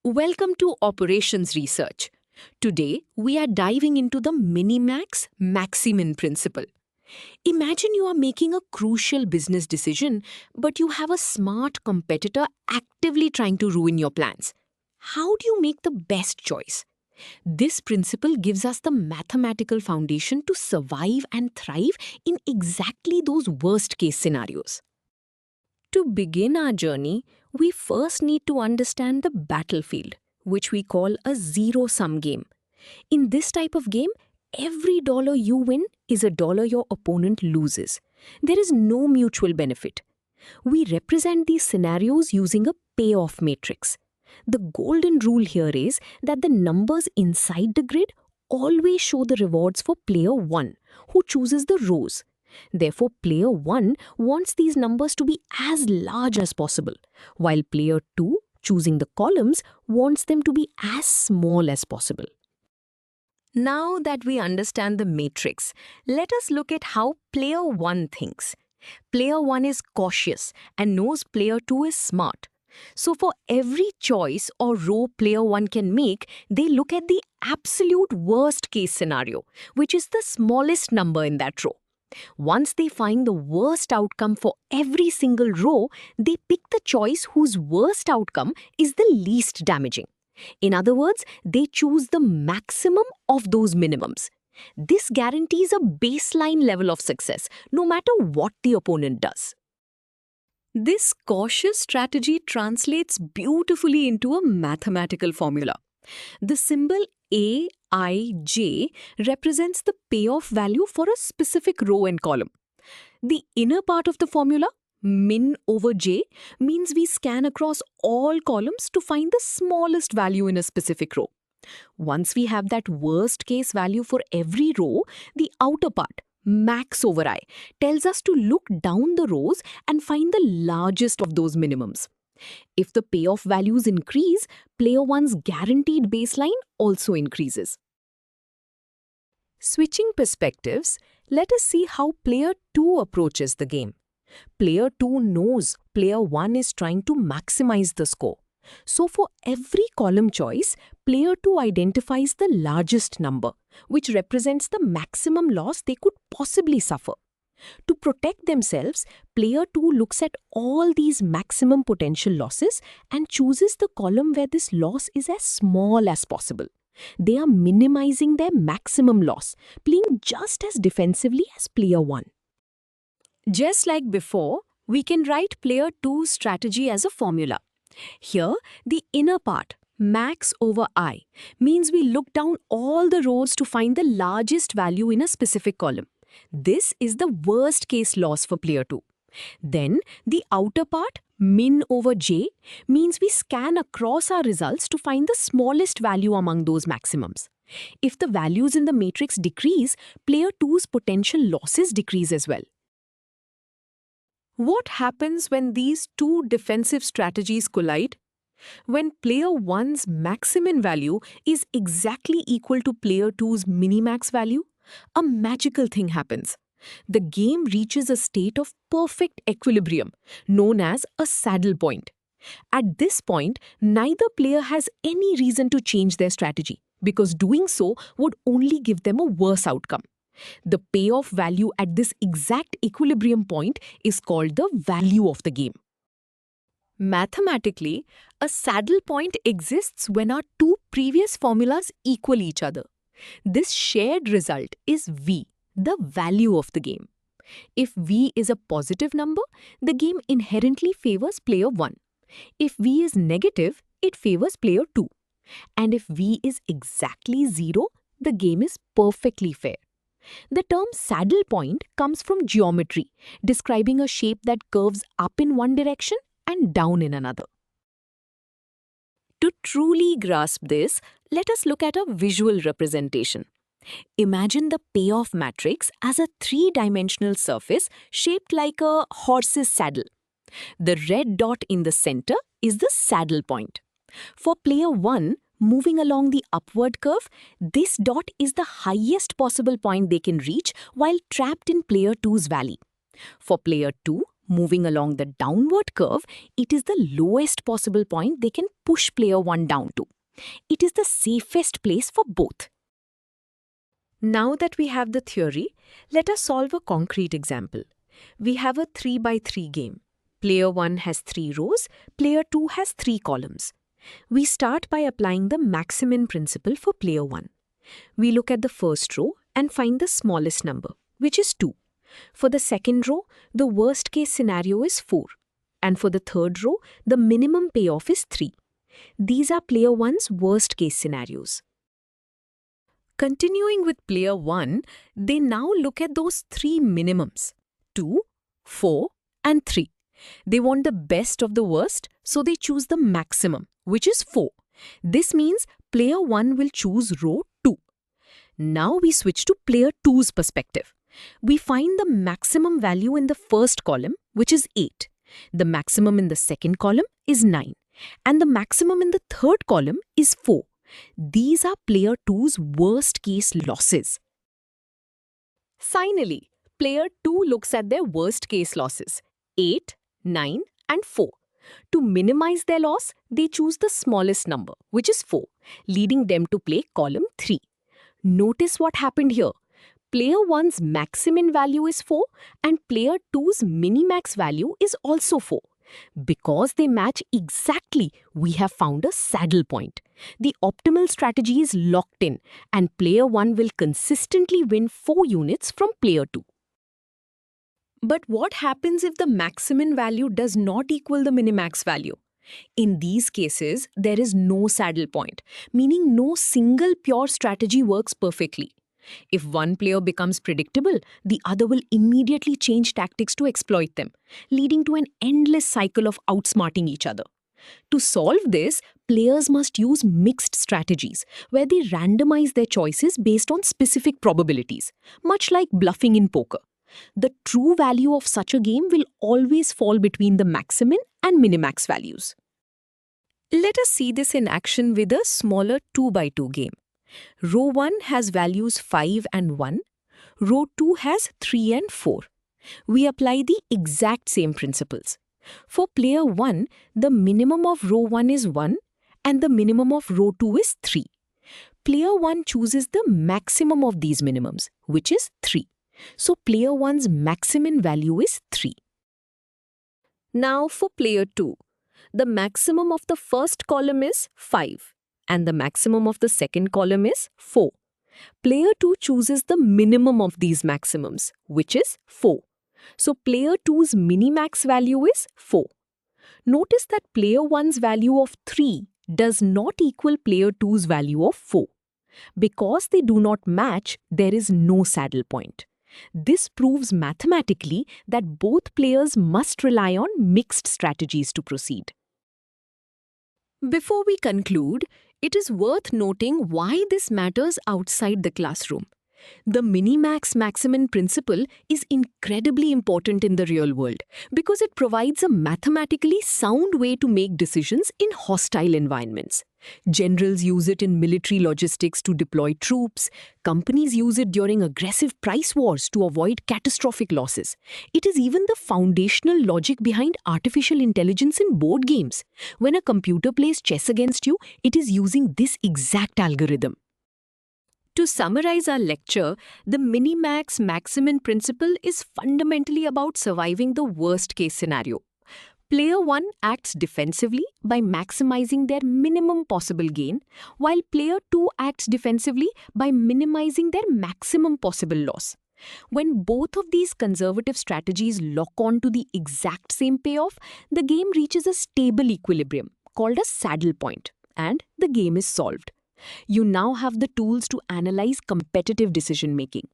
Welcome to Operations Research. Today, we are diving into the Minimax-Maximin principle. Imagine you are making a crucial business decision, but you have a smart competitor actively trying to ruin your plans. How do you make the best choice? This principle gives us the mathematical foundation to survive and thrive in exactly those worst case scenarios. To begin our journey, we first need to understand the battlefield, which we call a zero-sum game. In this type of game, every dollar you win is a dollar your opponent loses. There is no mutual benefit. We represent these scenarios using a payoff matrix. The golden rule here is that the numbers inside the grid always show the rewards for player 1, who chooses the rows. Therefore, player 1 wants these numbers to be as large as possible, while player 2, choosing the columns, wants them to be as small as possible. Now that we understand the matrix, let us look at how player 1 thinks. Player 1 is cautious and knows player 2 is smart. So for every choice or row player 1 can make, they look at the absolute worst case scenario, which is the smallest number in that row. Once they find the worst outcome for every single row, they pick the choice whose worst outcome is the least damaging. In other words, they choose the maximum of those minimums. This guarantees a baseline level of success, no matter what the opponent does. This cautious strategy translates beautifully into a mathematical formula. The symbol Aij represents the payoff value for a specific row and column. The inner part of the formula, min over j, means we scan across all columns to find the smallest value in a specific row. Once we have that worst case value for every row, the outer part, max over I, tells us to look down the rows and find the largest of those minimums. If the payoff values increase, player 1's guaranteed baseline also increases. Switching perspectives, let us see how player 2 approaches the game. Player 2 knows player 1 is trying to maximize the score. So for every column choice, player 2 identifies the largest number, which represents the maximum loss they could possibly suffer. To protect themselves, player 2 looks at all these maximum potential losses and chooses the column where this loss is as small as possible. They are minimizing their maximum loss, playing just as defensively as player 1. Just like before, we can write player 2's strategy as a formula. Here, the inner part, max over I, means we look down all the rows to find the largest value in a specific column. This is the worst case loss for player 2. Then, the outer part, min over j, means we scan across our results to find the smallest value among those maximums. If the values in the matrix decrease, player 2's potential losses decrease as well. What happens when these two defensive strategies collide? When player 1's Maximin value is exactly equal to player 2's Minimax value, a magical thing happens. The game reaches a state of perfect equilibrium, known as a saddle point. At this point, neither player has any reason to change their strategy, because doing so would only give them a worse outcome. The payoff value at this exact equilibrium point is called the value of the game. Mathematically, a saddle point exists when our two previous formulas equal each other. This shared result is V, the value of the game. If V is a positive number, the game inherently favors player 1. If V is negative, it favors player 2. And if V is exactly 0, the game is perfectly fair. The term saddle point comes from geometry, describing a shape that curves up in one direction and down in another. To truly grasp this, let us look at a visual representation. Imagine the payoff matrix as a three-dimensional surface shaped like a horse's saddle. The red dot in the center is the saddle point. For player 1, moving along the upward curve, this dot is the highest possible point they can reach while trapped in player 2's valley. For player 2, Moving along the downward curve, it is the lowest possible point they can push player 1 down to. It is the safest place for both. Now that we have the theory, let us solve a concrete example. We have a 3 by 3 game. Player 1 has 3 rows, player 2 has 3 columns. We start by applying the Maximin principle for player 1. We look at the first row and find the smallest number, which is 2. For the second row, the worst case scenario is 4. And for the third row, the minimum payoff is 3. These are player 1's worst case scenarios. Continuing with player 1, they now look at those 3 minimums, 2, 4 and 3. They want the best of the worst, so they choose the maximum, which is 4. This means player 1 will choose row 2. Now we switch to player 2's perspective. We find the maximum value in the first column, which is 8. The maximum in the second column is 9. And the maximum in the third column is 4. These are player 2's worst case losses. Finally, player 2 looks at their worst case losses, 8, 9 and 4. To minimize their loss, they choose the smallest number, which is 4, leading them to play column 3. Notice what happened here. Player 1's Maximin value is 4 and player 2's Minimax value is also 4. Because they match exactly, we have found a saddle point. The optimal strategy is locked in and player 1 will consistently win 4 units from player 2. But what happens if the Maximin value does not equal the Minimax value? In these cases, there is no saddle point, meaning no single pure strategy works perfectly. If one player becomes predictable, the other will immediately change tactics to exploit them, leading to an endless cycle of outsmarting each other. To solve this, players must use mixed strategies, where they randomize their choices based on specific probabilities, much like bluffing in poker. The true value of such a game will always fall between the Maximin and Minimax values. Let us see this in action with a smaller 2 by 2 game. Row 1 has values 5 and 1. Row 2 has 3 and 4. We apply the exact same principles. For player 1, the minimum of row 1 is 1 and the minimum of row 2 is 3. Player 1 chooses the maximum of these minimums, which is 3. So player 1's Maximin value is 3. Now for player 2, the maximum of the first column is 5. And the maximum of the second column is 4. Player 2 chooses the minimum of these maximums, which is 4. So player 2's minimax value is 4. Notice that player 1's value of 3 does not equal player 2's value of 4. Because they do not match, there is no saddle point. This proves mathematically that both players must rely on mixed strategies to proceed. Before we conclude, it is worth noting why this matters outside the classroom. The Minimax-Maximin principle is incredibly important in the real world because it provides a mathematically sound way to make decisions in hostile environments. Generals use it in military logistics to deploy troops. Companies use it during aggressive price wars to avoid catastrophic losses. It is even the foundational logic behind artificial intelligence in board games. When a computer plays chess against you, it is using this exact algorithm. To summarize our lecture, the Minimax-Maximin principle is fundamentally about surviving the worst-case scenario. Player 1 acts defensively by maximizing their minimum possible gain, while player 2 acts defensively by minimizing their maximum possible loss. When both of these conservative strategies lock on to the exact same payoff, the game reaches a stable equilibrium called a saddle point, and the game is solved. You now have the tools to analyze competitive decision-making.